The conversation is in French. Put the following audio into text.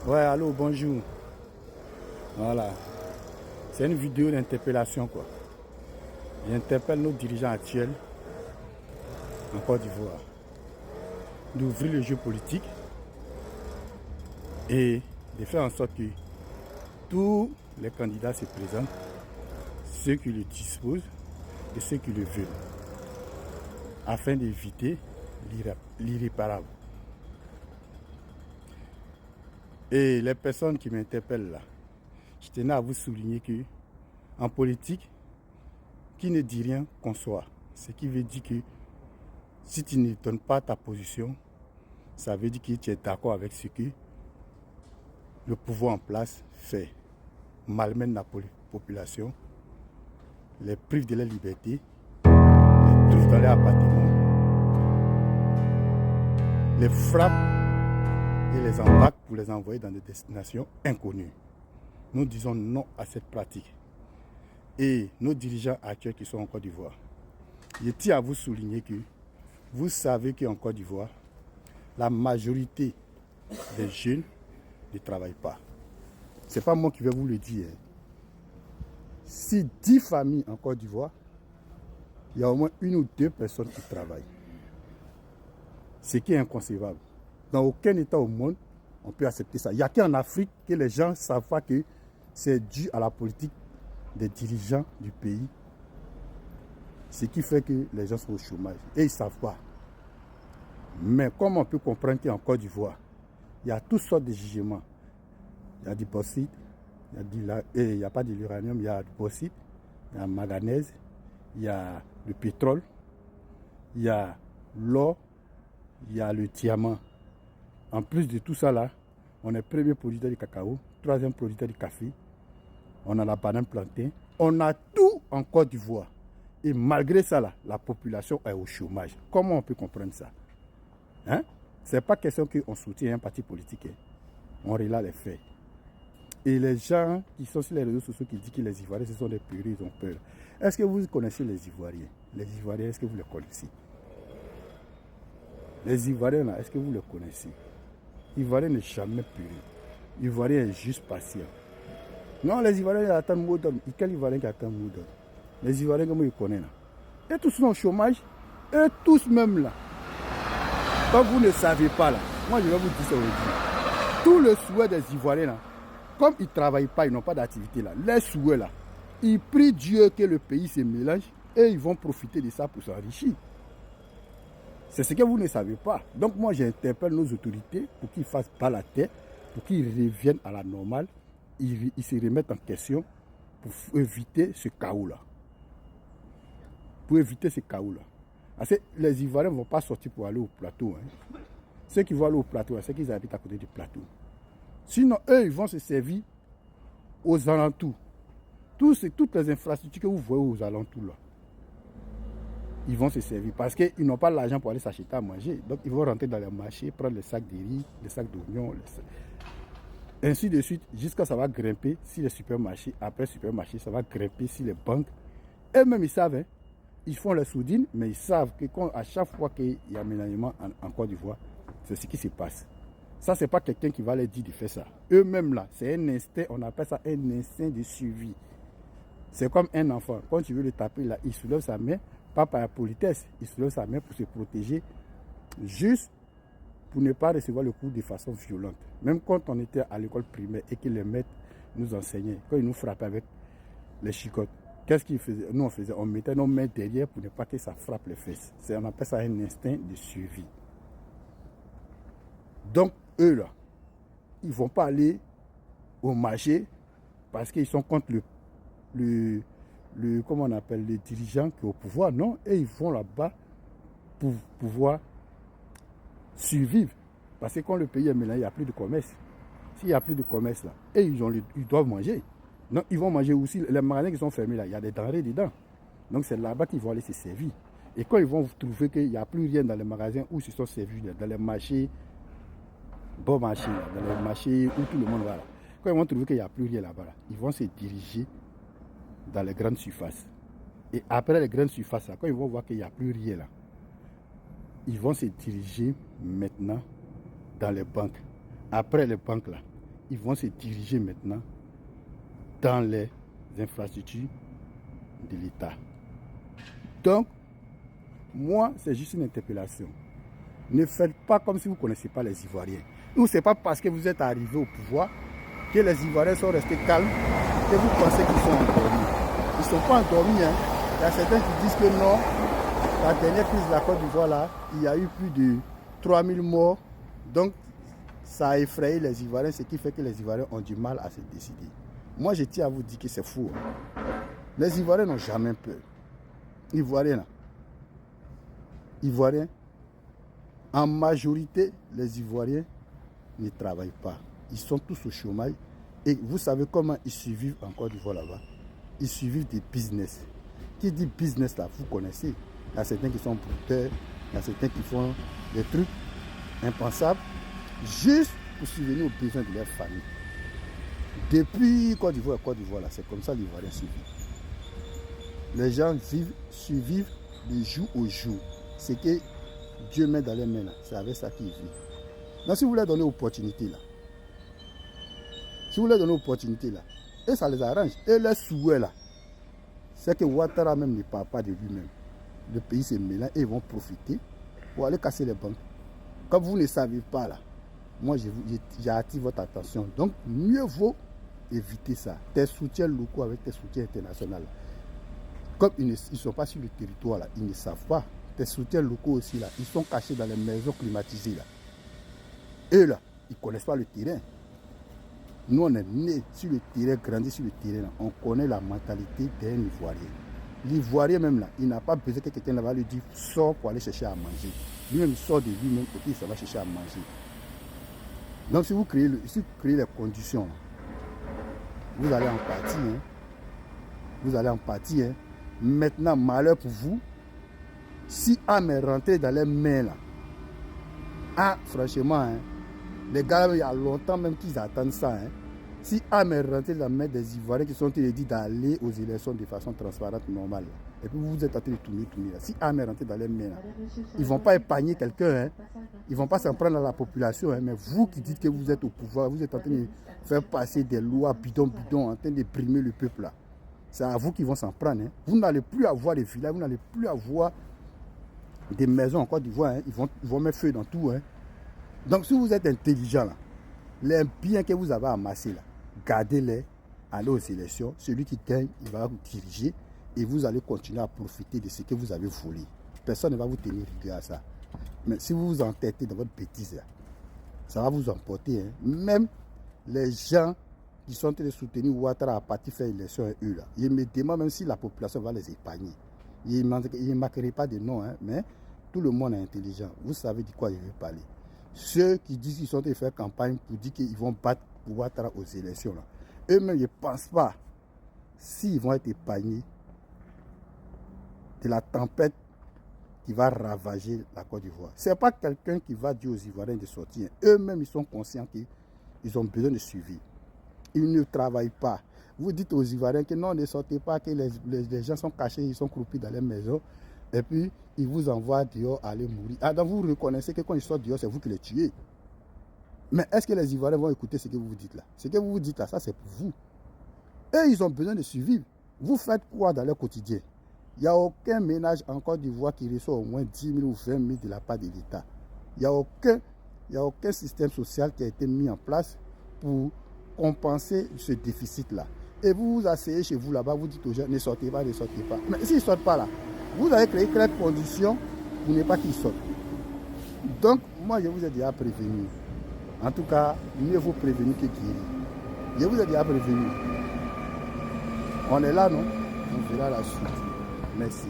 Ouais, allô, bonjour. Voilà. C'est une vidéo d'interpellation, quoi. J'interpelle nos dirigeants actuels en Côte d'Ivoire d'ouvrir le jeu politique et de faire en sorte que tous les candidats se présentent, ceux qui le disposent et ceux qui le veulent, afin d'éviter l'irréparable. Et les personnes qui m'interpellent là, je tenais à vous souligner que en politique, qui ne dit rien conçoit. Ce qui veut dire que si tu ne donnes pas ta position, ça veut dire que tu es d'accord avec ce que le pouvoir en place fait. Malmène la population, les prive de la liberté, les trouve dans les appartements, les frappe et les embarque pour les envoyer dans des destinations inconnues. Nous disons non à cette pratique. Et nos dirigeants actuels qui sont en Côte d'Ivoire, je tiens à vous souligner que vous savez qu'en Côte d'Ivoire, la majorité des jeunes ne travaillent pas. Ce n'est pas moi qui vais vous le dire. Si 10 familles en Côte d'Ivoire, il y a au moins une ou deux personnes qui travaillent. Ce qui est inconcevable. Dans aucun État au monde, on peut accepter ça. Il n'y a qu'en Afrique que les gens ne savent pas que c'est dû à la politique des dirigeants du pays. Ce qui fait que les gens sont au chômage. Et ils ne savent pas. Mais comme on peut comprendre qu'en Côte d'Ivoire, il y a toutes sortes de jugements. Il y a du bauxite, il n'y a pas de l'uranium, il y a du bauxite, il y a la manganèse, il y a le pétrole, il y a l'or, il y a le diamant. En plus de tout ça là, on est premier producteur du cacao, troisième producteur du café, on a la banane plantain, on a tout en Côte d'Ivoire. Et malgré ça là, la population est au chômage. Comment on peut comprendre ça? Hein? Ce n'est pas question qu'on soutient un parti politique. Hein? On relate les faits. Et les gens qui sont sur les réseaux sociaux qui disent que les Ivoiriens, ce sont des purés, ils ont peur. Est-ce que vous connaissez les Ivoiriens? Les Ivoiriens, est-ce que vous les connaissez? Les Ivoiriens, là, est-ce que vous les connaissez? Ivoirien n'est jamais puré. Ivoirien est juste patient. Non, les Ivoiriens ils attendent mot d'homme. Quel Ivoirien qui attend mot d'homme? Les Ivoiriens, comment ils connaissent là? Et tous sont au chômage. Et tous même là. Quand vous ne savez pas là, moi je vais vous dire ça aujourd'hui. Tout le souhait des Ivoiriens là, comme ils ne travaillent pas, ils n'ont pas d'activité là, les souhaits là, ils prient Dieu que le pays se mélange et ils vont profiter de ça pour s'enrichir. C'est ce que vous ne savez pas. Donc moi j'interpelle nos autorités pour qu'ils fassent pas la tête, pour qu'ils reviennent à la normale, ils se remettent en question pour éviter ce chaos là. Pour éviter ce chaos là. Parce que les Ivoiriens ne vont pas sortir pour aller au plateau. Hein. Ceux qui vont aller au plateau, c'est qu'ils habitent à côté du plateau. Sinon, eux, ils vont se servir aux alentours. Toutes les infrastructures que vous voyez aux alentours, là, ils vont se servir parce qu'ils n'ont pas l'argent pour aller s'acheter à manger. Donc, ils vont rentrer dans les marchés, prendre les sacs de riz, les sacs d'oignons, ainsi de suite, jusqu'à ça va grimper sur les supermarchés. Après le supermarché, ça va grimper sur les banques. Eux-mêmes, ils savent, hein, ils font les soudines, mais ils savent que à chaque fois qu'il y a un aménagement en Côte d'Ivoire, c'est ce qui se passe. Ça, ce n'est pas quelqu'un qui va leur dire de faire ça. Eux-mêmes, là, c'est un instinct, on appelle ça un instinct de survie. C'est comme un enfant. Quand tu veux le taper, là, il soulève sa main, pas par la politesse, il soulève sa main pour se protéger, juste pour ne pas recevoir le coup de façon violente. Même quand on était à l'école primaire et que les maîtres nous enseignaient, quand ils nous frappaient avec les chicottes, qu'est-ce qu'ils faisaient? Nous, on mettait nos mains derrière pour ne pas que ça frappe les fesses. On appelle ça un instinct de survie. Donc, eux, là, ils ne vont pas aller au marché parce qu'ils sont contre comment on appelle, les dirigeants qui sont au pouvoir. Non, et ils vont là-bas pour pouvoir survivre. Parce que quand le pays est mélangé, il n'y a plus de commerce. S'il n'y a plus de commerce, là, et ils doivent manger. Donc, ils vont manger aussi. Les magasins qui sont fermés, là, il y a des denrées dedans. Donc, c'est là-bas qu'ils vont aller se servir. Et quand ils vont trouver qu'il n'y a plus rien dans les magasins où ils se sont servis, dans les marchés, bon marché, dans les marchés où tout le monde va là. Quand ils vont trouver qu'il n'y a plus rien là-bas, là, ils vont se diriger dans les grandes surfaces. Et après les grandes surfaces, là, quand ils vont voir qu'il n'y a plus rien là, ils vont se diriger maintenant dans les banques. Après les banques là, ils vont se diriger maintenant dans les infrastructures de l'État. Donc, moi, c'est juste une interpellation. Ne faites pas comme si vous ne connaissez pas les Ivoiriens. Ou ce n'est pas parce que vous êtes arrivé au pouvoir que les Ivoiriens sont restés calmes que vous pensez qu'ils sont endormis. Ils ne sont pas endormis. Hein. Il y a certains qui disent que non. La dernière crise de la Côte d'Ivoire, là, il y a eu plus de 3000 morts. Donc, ça a effrayé les Ivoiriens, ce qui fait que les Ivoiriens ont du mal à se décider. Moi, je tiens à vous dire que c'est faux. Hein. Les Ivoiriens n'ont jamais peur. Ivoiriens, en majorité, les Ivoiriens ne travaillent pas. Ils sont tous au chômage. Et vous savez comment ils survivent en Côte d'Ivoire là-bas? Ils survivent des business. Qui dit business là, vous connaissez. Il y a certains qui sont producteurs, il y a certains qui font des trucs impensables juste pour subvenir aux besoins de leur famille. Depuis Côte d'Ivoire, là, c'est comme ça que l'Ivoirien survit. Les gens survivent de jour au jour. C'est que Dieu met dans les mains là, c'est avec ça qu'ils vivent. Donc si vous leur donnez l'opportunité là, et ça les arrange, et les souhaits là, c'est que Ouattara même ne parle pas de lui-même. Le pays se mélange et ils vont profiter pour aller casser les banques. Comme vous ne savez pas là, moi j'attire votre attention. Donc mieux vaut éviter ça. Tes soutiens locaux avec tes soutiens internationaux. Comme ils ne sont pas sur le territoire là, ils ne savent pas. Tes soutiens locaux aussi là, ils sont cachés dans les maisons climatisées là. Eux là, ils ne connaissent pas le terrain. Nous on est nés sur le terrain, grandis sur le terrain là. On connaît la mentalité d'un Ivoirien. L'Ivoirien même là, il n'a pas besoin que quelqu'un va lui dire sors pour aller chercher à manger. Lui-même il sort de lui-même et ça va chercher à manger. Donc si vous créez les conditions, là, vous allez en partie. Hein. Vous allez en partie. Hein. Maintenant, malheur pour vous, si Am est rentré dans les mains là, ah franchement, hein, les gars, il y a longtemps même qu'ils attendent ça. Hein. Si Am est rentré dans les mains des Ivoiriens qui sont dit d'aller aux élections de façon transparente, normale, là, et puis vous êtes en train de tourner là. Si Am est rentré dans les mains là, ils ne vont pas épargner quelqu'un. Hein. Ils ne vont pas s'en prendre à la population. Hein. Mais vous qui dites que vous êtes au pouvoir, vous êtes en train de faire passer des lois bidon, en train de brimer le peuple là. C'est à vous qu'ils vont s'en prendre. Hein. Vous n'allez plus avoir des villages, vous n'allez plus avoir des maisons en Côte d'Ivoire. Hein. Ils vont mettre feu dans tout. Hein. Donc si vous êtes intelligent, là, les biens que vous avez amassés, là, gardez-les, allez aux élections. Celui qui gagne, il va vous diriger et vous allez continuer à profiter de ce que vous avez volé. Personne ne va vous tenir rigueur à ça. Mais si vous vous entêtez dans votre bêtise, là, ça va vous emporter. Hein. Même les gens qui sont en train de soutenir Ouattara à partir faire l'élection, eux là. Ils me demandent même si la population va les épargner. Ils ne marqueraient pas de nom, hein, mais tout le monde est intelligent. Vous savez de quoi je veux parler. Ceux qui disent qu'ils sont en train de faire campagne pour dire qu'ils vont battre Ouattara aux élections, là, eux-mêmes, ils ne pensent pas s'ils vont être épargnés de la tempête qui va ravager la Côte d'Ivoire. Ce n'est pas quelqu'un qui va dire aux Ivoiriens de sortir. Eux-mêmes, ils sont conscients qu'ils ont besoin de suivi. Ils ne travaillent pas. Vous dites aux Ivoiriens que non, ne sortez pas, que les gens sont cachés, ils sont croupis dans les maisons. Et puis, ils vous envoient dehors à aller mourir. Ah, donc vous reconnaissez que quand ils sortent dehors, c'est vous qui les tuez. Mais est-ce que les Ivoiriens vont écouter ce que vous dites là? Ce que vous vous dites là, ça c'est pour vous. Eux, ils ont besoin de survivre. Vous faites quoi dans leur quotidien? Il n'y a aucun ménage en Côte d'Ivoire qui reçoit au moins 10 000 ou 20 000 de la part de l'État. Il n'y a aucun système social qui a été mis en place pour compenser ce déficit-là. Et vous vous asseyez chez vous là-bas, vous dites aux gens, ne sortez pas, ne sortez pas. Mais s'ils ne sortent pas là, vous avez créé quelques conditions pour ne pas qu'ils sortent. Donc, moi, je vous ai déjà prévenu. En tout cas, mieux vaut prévenir que guérir. Je vous ai déjà prévenu. On est là, non? On verra la suite. Merci.